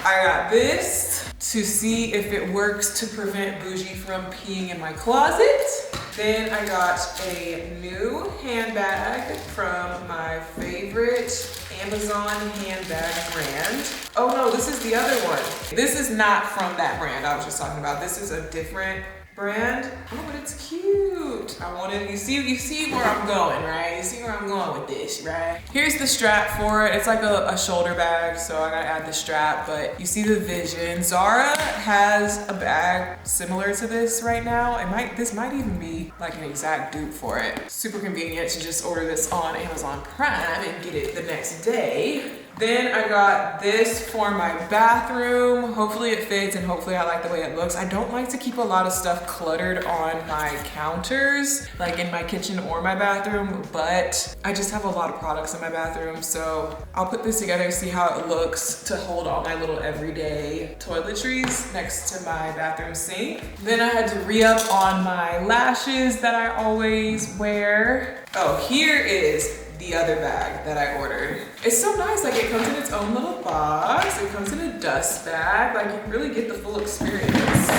I got this to see if it works to prevent Bougie from peeing in my closet. Then I got a new handbag from my favorite Amazon handbag brand. Oh no, this is the other one. This is not from that brand I was just talking about. This is a different brand. Oh, but it's cute. I wanted, you see where I'm going, right? You see where I'm going with this, right? Here's the strap for it. It's like a shoulder bag, so I gotta add the strap, but you see the vision. Zara has a bag similar to this right now. This might even be like an exact dupe for it. Super convenient to just order this on Amazon Prime and get it the next day. Then I got this for my bathroom. Hopefully it fits and hopefully I like the way it looks. I don't like to keep a lot of stuff cluttered on my counters, like in my kitchen or my bathroom, but I just have a lot of products in my bathroom. So I'll put this together, see how it looks to hold all my little everyday toiletries next to my bathroom sink. Then I had to re-up on my lashes that I always wear. Oh, here is the other bag that I ordered. It's so nice, like it comes in its own little box. It comes in a dust bag, like you really get the full experience.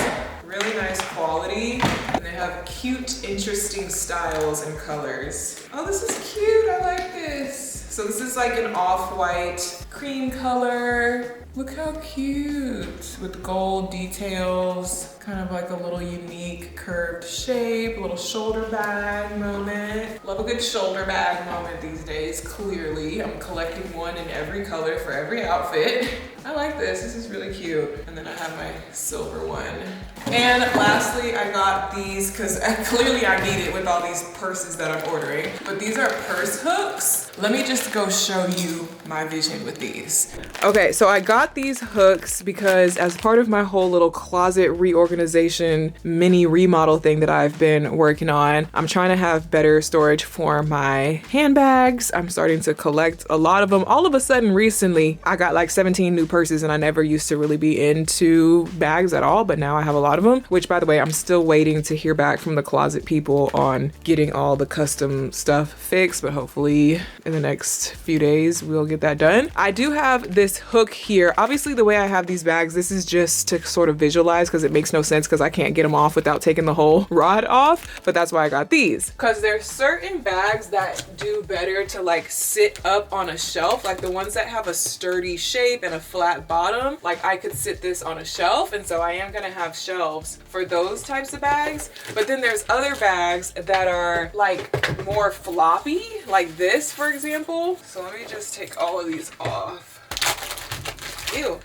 Really nice quality, and they have cute, interesting styles and colors. Oh, this is cute, I like this. So this is like an off-white cream color. Look how cute, with gold details, kind of like a little unique curved shape, a little shoulder bag moment. Love a good shoulder bag moment these days, clearly. I'm collecting one in every color for every outfit. I like this is really cute. And then I have my silver one. And lastly, I got these, because clearly I need it with all these purses that I'm ordering, but these are purse hooks. Let me just go show you my vision with these. Okay, so I got these hooks because as part of my whole little closet reorganization mini remodel thing that I've been working on, I'm trying to have better storage for my handbags. I'm starting to collect a lot of them. All of a sudden recently, I got like 17 new purses and I never used to really be into bags at all, but now I have a lot of them, which by the way, I'm still waiting to hear back from the closet people on getting all the custom stuff fixed, but hopefully in the next few days we'll get that done. I do have this hook here. Obviously the way I have these bags, this is just to sort of visualize because it makes no sense because I can't get them off without taking the whole rod off, but that's why I got these. Because there's certain bags that do better to like sit up on a shelf, like the ones that have a sturdy shape and a flat bottom. Like I could sit this on a shelf, and so I am gonna have shelves for those types of bags. But then there's other bags that are like more floppy, like this for example. So let me just take all of these off. Ew,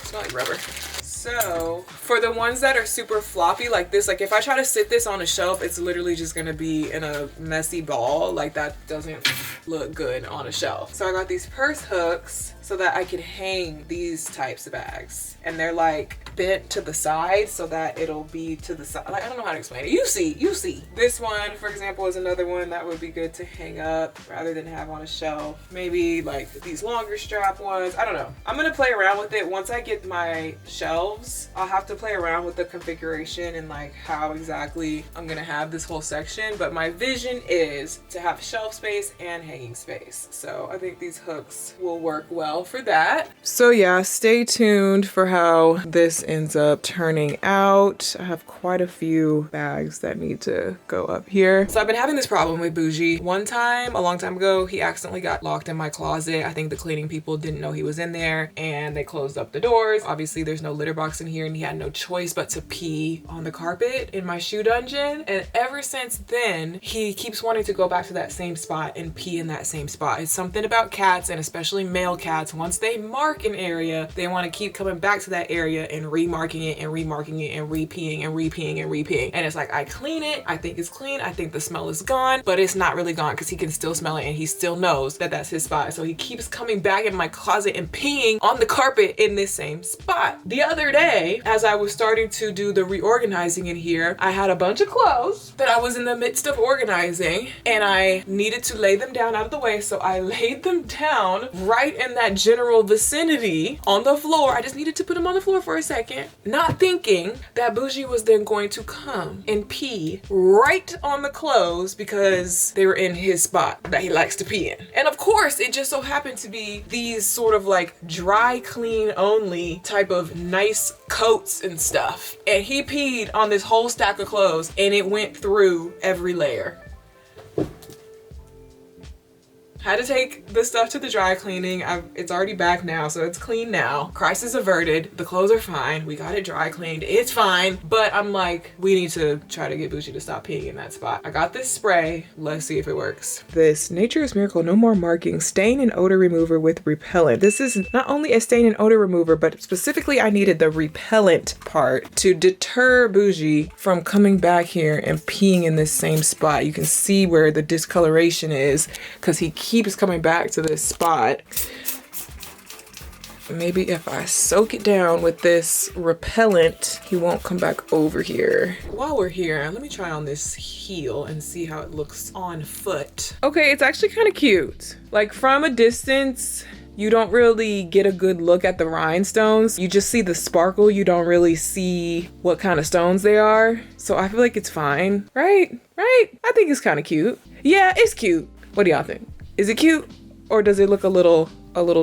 smell like rubber. So for the ones that are super floppy like this, like if I try to sit this on a shelf, it's literally just gonna be in a messy ball. Like that doesn't look good on a shelf. So I got these purse hooks so that I could hang these types of bags. And they're like bent to the side so that it'll be to the side. Like I don't know how to explain it. You see. This one, for example, is another one that would be good to hang up rather than have on a shelf. Maybe like these longer strap ones. I don't know. I'm gonna play around with it. Once I get my shelves, I'll have to play around with the configuration and like how exactly I'm gonna have this whole section. But my vision is to have shelf space and hanging space. So I think these hooks will work well for that. So yeah, stay tuned for how this ends up turning out. I have quite a few bags that need to go up here. So I've been having this problem with Bougie. One time, a long time ago, he accidentally got locked in my closet. I think the cleaning people didn't know he was in there and they closed up the doors. Obviously there's no litter box in here and he had no choice but to pee on the carpet in my shoe dungeon. And ever since then, he keeps wanting to go back to that same spot and pee in that same spot. It's something about cats, and especially male cats. Once they mark an area, they want to keep coming back to that area and remarking it and remarking it and repeeing and repeeing and repeeing. And it's like, I clean it, I think it's clean, I think the smell is gone, but it's not really gone because he can still smell it and he still knows that that's his spot. So he keeps coming back in my closet and peeing on the carpet in this same spot. The other day, as I was starting to do the reorganizing in here, I had a bunch of clothes that I was in the midst of organizing and I needed to lay them down out of the way. So I laid them down right in that general vicinity on the floor. I just needed to put them on the floor for a second, not thinking that Bougie was then going to come and pee right on the clothes because they were in his spot that he likes to pee in. And of course, it just so happened to be these sort of like dry clean only type of nice coats and stuff. And he peed on this whole stack of clothes and it went through every layer. Had to take the stuff to the dry cleaning. It's already back now, so it's clean now. Crisis averted. The clothes are fine. We got it dry cleaned. It's fine. But I'm like, we need to try to get Bougie to stop peeing in that spot. I got this spray. Let's see if it works. This Nature's Miracle No More Marking Stain and Odor Remover with Repellent. This is not only a stain and odor remover, but specifically I needed the repellent part to deter Bougie from coming back here and peeing in this same spot. You can see where the discoloration is because he keeps coming back to this spot. Maybe if I soak it down with this repellent, he won't come back over here. While we're here, let me try on this heel and see how it looks on foot. Okay, it's actually kind of cute. Like from a distance, you don't really get a good look at the rhinestones. You just see the sparkle. You don't really see what kind of stones they are. So I feel like it's fine, right? Right? I think it's kind of cute. Yeah, it's cute. What do y'all think? Is it cute? Or does it look a little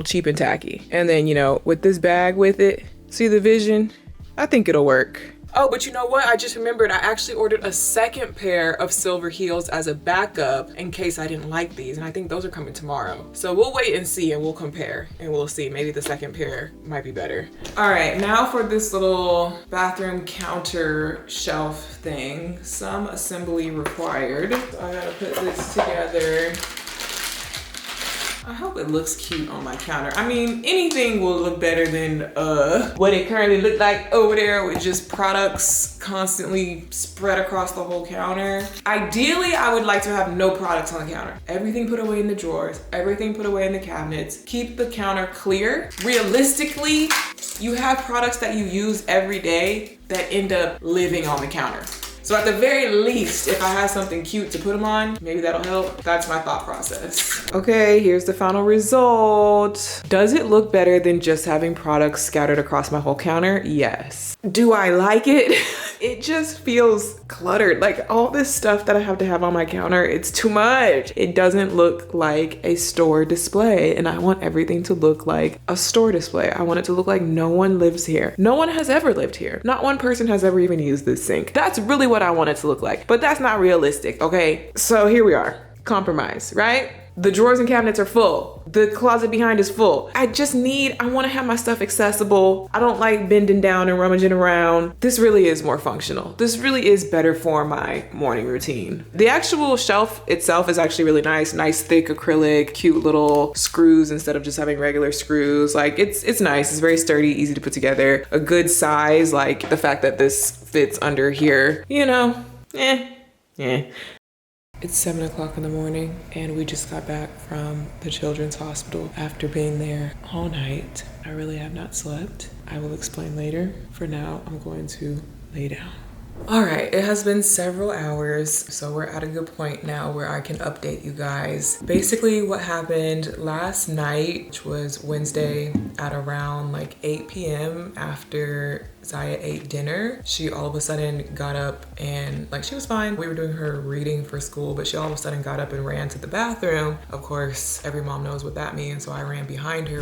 cheap and tacky? And then, you know, with this bag with it, see the vision? I think it'll work. Oh, but you know what? I just remembered I actually ordered a second pair of silver heels as a backup in case I didn't like these. And I think those are coming tomorrow. So we'll wait and see and we'll compare and we'll see. Maybe the second pair might be better. All right, now for this little bathroom counter shelf thing. Some assembly required. So I gotta put this together. I hope it looks cute on my counter. I mean, anything will look better than what it currently looked like over there with just products constantly spread across the whole counter. Ideally, I would like to have no products on the counter. Everything put away in the drawers, everything put away in the cabinets. Keep the counter clear. Realistically, you have products that you use every day that end up living on the counter. So at the very least, if I have something cute to put them on, maybe that'll help. That's my thought process. Okay, here's the final result. Does it look better than just having products scattered across my whole counter? Yes. Do I like it? It just feels cluttered. Like all this stuff that I have to have on my counter, it's too much. It doesn't look like a store display, and I want everything to look like a store display. I want it to look like no one lives here. No one has ever lived here. Not one person has ever even used this sink. That's really what I want it to look like, but that's not realistic, okay? So here we are, compromise, right? The drawers and cabinets are full. The closet behind is full. I want to have my stuff accessible. I don't like bending down and rummaging around. This really is more functional. This really is better for my morning routine. The actual shelf itself is actually really nice. Nice thick acrylic, cute little screws instead of just having regular screws. Like it's nice. It's very sturdy, easy to put together. A good size, like the fact that this fits under here, you know, It's 7 o'clock in the morning and we just got back from the children's hospital after being there all night. I really have not slept. I will explain later. For now, I'm going to lay down. All right, it has been several hours, so we're at a good point now where I can update you guys. Basically what happened last night, which was Wednesday at around like 8 p.m. after Ziya ate dinner, she all of a sudden got up and like she was fine. We were doing her reading for school, but she all of a sudden got up and ran to the bathroom. Of course, every mom knows what that means, so I ran behind her.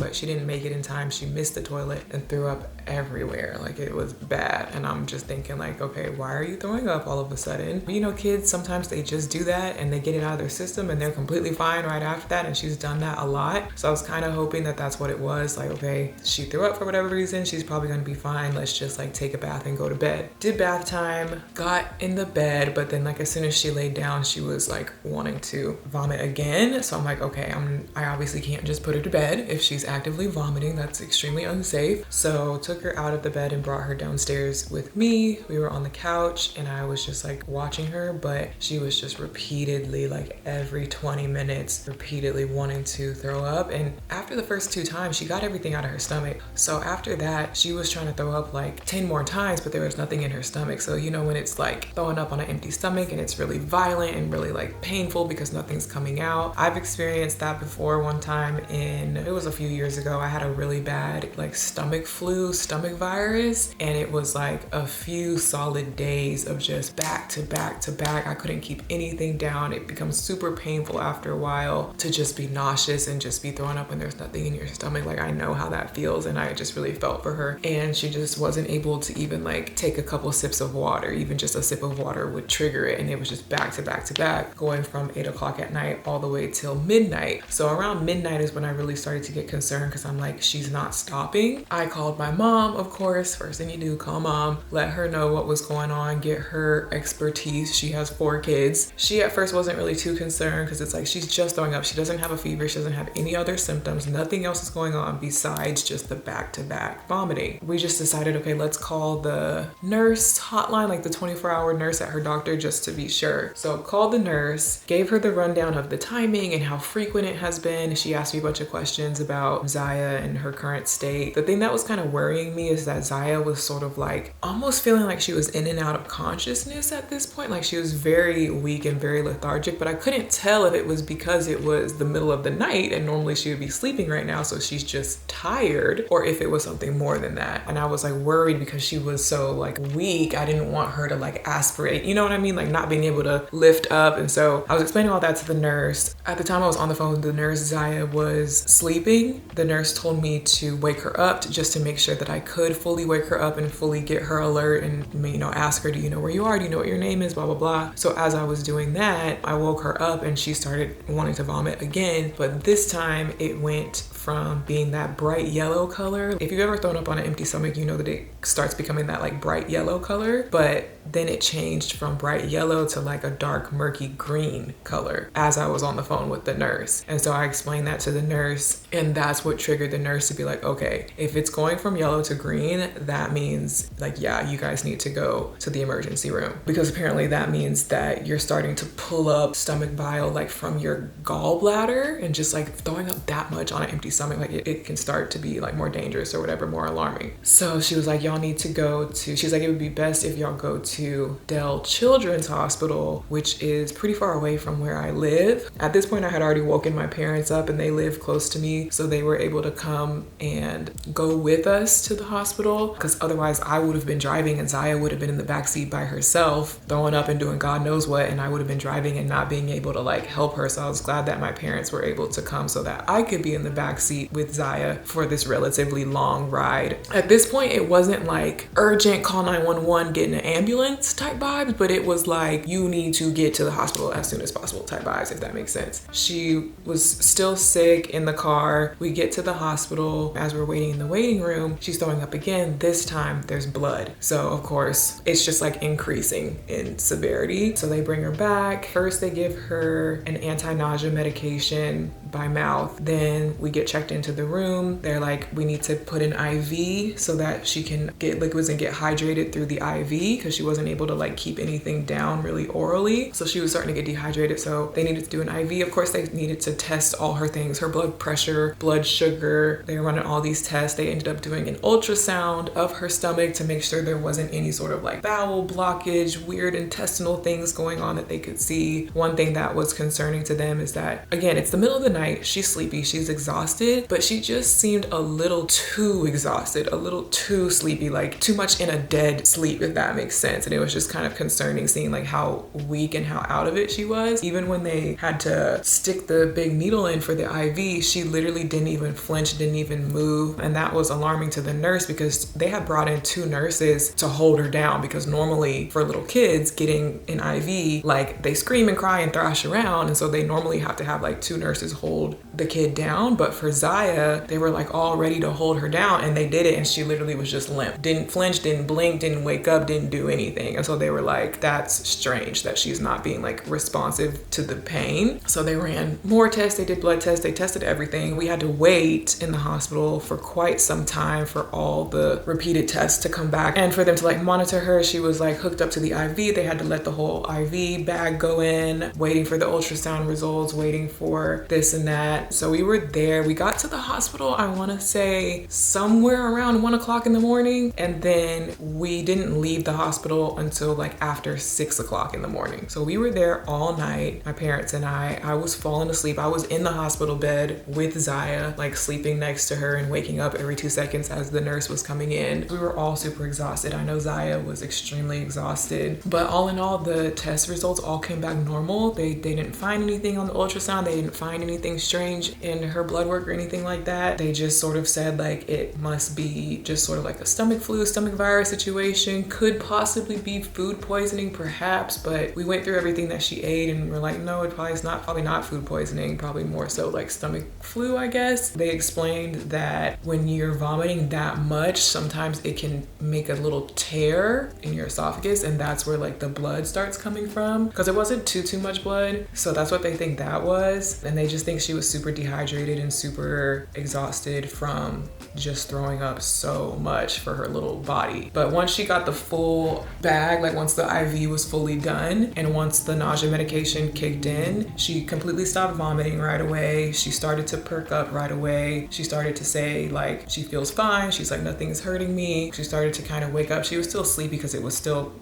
But she didn't make it in time. She missed the toilet and threw up everywhere. Like it was bad. And I'm just thinking like, okay, why are you throwing up all of a sudden? You know, kids, sometimes they just do that and they get it out of their system and they're completely fine right after that. And she's done that a lot. So I was kind of hoping that that's what it was. Like, okay, she threw up for whatever reason. She's probably gonna be fine. Let's just like take a bath and go to bed. Did bath time, got in the bed, but then like as soon as she laid down, she was like wanting to vomit again. So I'm like, okay, I obviously can't just put her to bed if she's actively vomiting. That's extremely unsafe. So took her out of the bed and brought her downstairs with me. We were on the couch and I was just like watching her, but she was just repeatedly, like every 20 minutes, repeatedly wanting to throw up. And after the first 2 times, she got everything out of her stomach. So after that, she was trying to throw up like 10 more times, but there was nothing in her stomach. So you know when it's like throwing up on an empty stomach and it's really violent and really like painful because nothing's coming out. I've experienced that before one time it was a few years ago. I had a really bad like stomach virus, and it was like a few solid days of just back to back to back. I couldn't keep anything down. It becomes super painful after a while to just be nauseous and just be throwing up when there's nothing in your stomach. Like I know how that feels, and I just really felt for her. And she just wasn't able to even like take a couple sips of water. Even just a sip of water would trigger it, and it was just back to back to back, going from 8 o'clock at night all the way till midnight. So around midnight is when I really started to get concerned concerned because I'm like, she's not stopping. I called my mom, of course. First thing you do, call mom, let her know what was going on, get her expertise. She has 4 kids. She at first wasn't really too concerned because it's like she's just throwing up. She doesn't have a fever. She doesn't have any other symptoms. Nothing else is going on besides just the back-to-back vomiting. We just decided, okay, let's call the nurse hotline, like the 24-hour nurse at her doctor, just to be sure. So called the nurse, gave her the rundown of the timing and how frequent it has been. She asked me a bunch of questions about Ziya and her current state. The thing that was kind of worrying me is that Ziya was sort of like almost feeling like she was in and out of consciousness at this point. Like she was very weak and very lethargic, but I couldn't tell if it was because it was the middle of the night and normally she would be sleeping right now, so she's just tired, or if it was something more than that. And I was like worried because she was so like weak. I didn't want her to like aspirate, you know what I mean? Like not being able to lift up. And so I was explaining all that to the nurse. At the time I was on the phone with the nurse, Ziya was sleeping. The nurse told me to wake her up just to make sure that I could fully wake her up and fully get her alert and, you know, ask her, do you know where you are? Do you know what your name is? Blah, blah, blah. So as I was doing that, I woke her up and she started wanting to vomit again. But this time it went from being that bright yellow color. If you've ever thrown up on an empty stomach, you know that it starts becoming that like bright yellow color, but then it changed from bright yellow to like a dark murky green color as I was on the phone with the nurse. And so I explained that to the nurse, and that's what triggered the nurse to be like, okay, if it's going from yellow to green, that means like, yeah, you guys need to go to the emergency room, because apparently that means that you're starting to pull up stomach bile like from your gallbladder, and just like throwing up that much on an empty stomach, like it can start to be like more dangerous or whatever, more alarming. So she was like, y'all need to go to, she's like, it would be best if y'all go to Dell Children's Hospital, which is pretty far away from where I live. At this point I had already woken my parents up and they live close to me, so they were able to come and go with us to the hospital, because otherwise I would have been driving and Ziya would have been in the backseat by herself throwing up and doing God knows what, and I would have been driving and not being able to like help her. So I was glad that my parents were able to come so that I could be in the backseat with Ziya for this relatively long ride. At this point it wasn't like urgent, call 911, get in an ambulance type vibes, but it was like you need to get to the hospital as soon as possible type vibes, if that makes sense. She was still sick in the car. We get to the hospital. As we're waiting in the waiting room, she's throwing up again. This time there's blood. So of course it's just like increasing in severity. So they bring her back. First they give her an anti-nausea medication by mouth. Then we get checked into the room. They're like, we need to put an IV so that she can get liquids and get hydrated through the IV, because she wasn't able to like keep anything down really orally. So she was starting to get dehydrated. So they needed to do an IV. Of course, they needed to test all her things, her blood pressure, blood sugar. They were running all these tests. They ended up doing an ultrasound of her stomach to make sure there wasn't any sort of like bowel blockage, weird intestinal things going on that they could see. One thing that was concerning to them is that, again, it's the middle of the night. She's sleepy, she's exhausted, but she just seemed a little too exhausted, a little too sleepy, like too much in a dead sleep, if that makes sense. And it was just kind of concerning seeing like how weak and how out of it she was. Even when they had to stick the big needle in for the IV, she literally didn't even flinch, didn't even move. And that was alarming to the nurse, because they had brought in 2 nurses to hold her down, because normally for little kids getting an IV, like they scream and cry and thrash around, and so they normally have to have like 2 nurses hold the kid down. But for Ziya, they were like all ready to hold her down, and they did it, and she literally was just limp, didn't flinch, didn't blink, didn't wake up, didn't do anything. And so they were like, that's strange that she's not being like responsive to the pain. So they ran more tests, they did blood tests, they tested everything. We had to wait in the hospital for quite some time for all the repeated tests to come back and for them to like monitor her. She was like hooked up to the IV. They had to let the whole IV bag go in, waiting for the ultrasound results, waiting for this and that. So we were there. We got to the hospital, I want to say somewhere around 1 o'clock in the morning. And then we didn't leave the hospital until like after 6 o'clock in the morning. So we were there all night, my parents and I was falling asleep. I was in the hospital bed with Ziya, like sleeping next to her and waking up every 2 seconds as the nurse was coming in. We were all super exhausted. I know Ziya was extremely exhausted, but all in all, the test results all came back normal. They didn't find anything on the ultrasound. They didn't find anything strange in her blood work. paperwork or anything like that. They just sort of said like it must be just sort of like a stomach flu, stomach virus situation. Could possibly be food poisoning perhaps, but we went through everything that she ate and we're like, no, it probably not food poisoning, probably more so like stomach flu, I guess. They explained that when you're vomiting that much, sometimes it can make a little tear in your esophagus, and that's where like the blood starts coming from, because it wasn't too much blood. So that's what they think that was. And they just think she was super dehydrated and super exhausted from just throwing up so much for her little body. But once she got the full bag, like once the IV was fully done and once the nausea medication kicked in, she completely stopped vomiting right away. She started to perk up right away. She started to say like she feels fine. She's like, nothing is hurting me. She started to kind of wake up. She was still sleepy because it was still,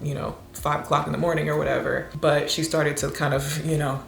5 o'clock in the morning or whatever, but she started to kind of,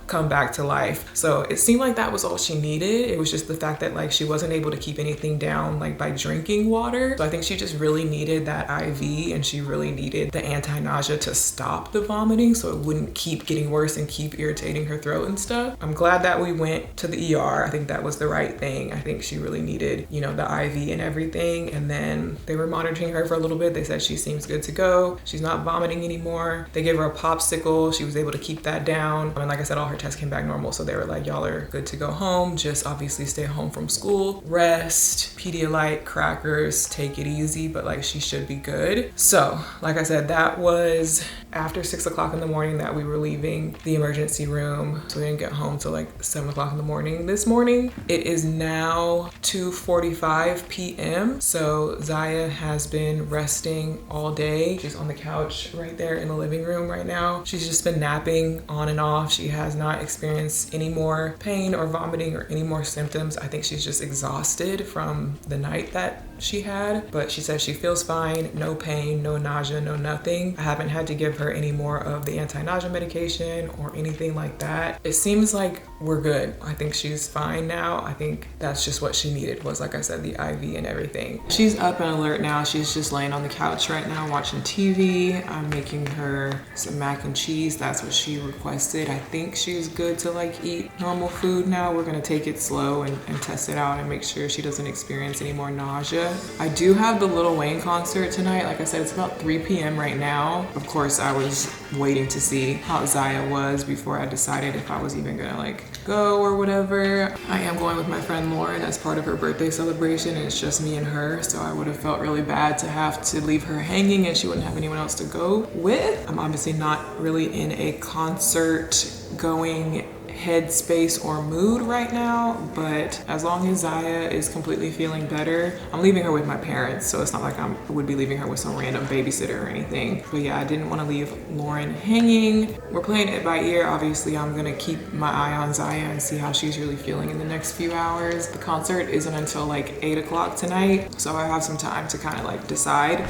come back to life. So it seemed like that was all she needed. It was just the fact that like she wasn't able to keep anything down like by drinking water. So I think she just really needed that IV, and she really needed the anti-nausea to stop the vomiting so it wouldn't keep getting worse and keep irritating her throat and stuff. I'm glad that we went to the ER. I think that was the right thing. I think she really needed, the IV and everything. And then they were monitoring her for a little bit. They said she seems good to go. She's not vomiting anymore. They gave her a popsicle. She was able to keep that down. And like I said, all her tests came back normal. So they were like, y'all are good to go home. Just obviously stay home from school, rest, Pedialyte, crackers, take it easy, but like she should be good. So like I said, that was after 6 o'clock in the morning that we were leaving the emergency room. So we didn't get home till like 7 o'clock in the morning this morning. It is now 2:45 p.m. So Ziya has been resting all day. She's on the couch right there in the living room right now. She's just been napping on and off. She has not experienced any more pain or vomiting or any more symptoms. I think she's just exhausted from the night that she had, but she says she feels fine, no pain, no nausea, no nothing. I haven't had to give her any more of the anti-nausea medication or anything like that. It seems like we're good. I think she's fine now. I think that's just what she needed, was like I said, the IV and everything. She's up and alert now. She's just laying on the couch right now watching TV. I'm making her some mac and cheese. That's what she requested. I think she's good to like eat normal food now. We're gonna take it slow and test it out and make sure she doesn't experience any more nausea. I do have the Lil Wayne concert tonight. Like I said, it's about 3 p.m. right now. Of course, I was waiting to see how Ziya was before I decided if I was even gonna like go or whatever. I am going with my friend Lauren as part of her birthday celebration, and it's just me and her. So I would have felt really bad to have to leave her hanging and she wouldn't have anyone else to go with. I'm obviously not really in a concert going headspace or mood right now, but as long as Ziya is completely feeling better, I'm leaving her with my parents, so it's not like I would be leaving her with some random babysitter or anything. But yeah, I didn't want to leave Lauren hanging. We're playing it by ear. Obviously, I'm gonna keep my eye on Ziya and see how she's really feeling in the next few hours. The concert isn't until like 8 o'clock tonight, so I have some time to kind of like decide.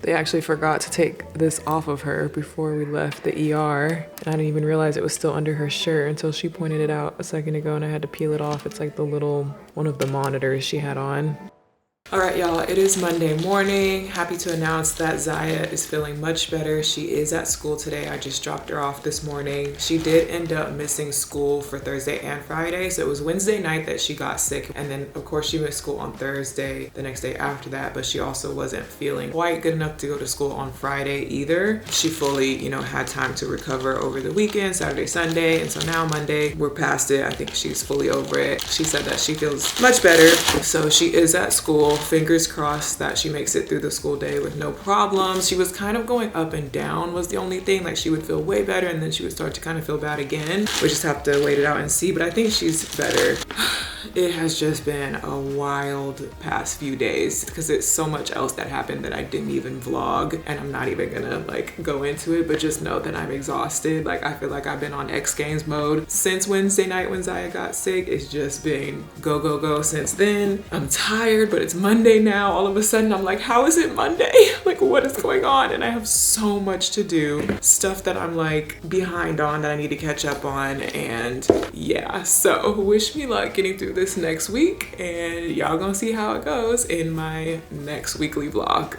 They actually forgot to take this off of her before we left the ER. And I didn't even realize it was still under her shirt until she pointed it out a second ago, and I had to peel it off. It's like the little, one of the monitors she had on. All right, y'all, it is Monday morning. Happy to announce that Ziya is feeling much better. She is at school today. I just dropped her off this morning. She did end up missing school for Thursday and Friday. So it was Wednesday night that she got sick. And then of course she missed school on Thursday, the next day after that, but she also wasn't feeling quite good enough to go to school on Friday either. She fully, had time to recover over the weekend, Saturday, Sunday. And so now Monday, we're past it. I think she's fully over it. She said that she feels much better. So she is at school. Fingers crossed that she makes it through the school day with no problems. She was kind of going up and down was the only thing. Like she would feel way better and then she would start to kind of feel bad again. We just have to wait it out and see, but I think she's better. It has just been a wild past few days because it's so much else that happened that I didn't even vlog, and I'm not even gonna like go into it, but just know that I'm exhausted. Like I feel like I've been on X Games mode since Wednesday night when Ziya got sick. It's just been go, go, go since then. I'm tired, but it's Monday now. All of a sudden I'm like, how is it Monday? Like what is going on? And I have so much to do, stuff that I'm like behind on that I need to catch up on, and yeah, so wish me luck getting through this next week, and y'all gonna see how it goes in my next weekly vlog.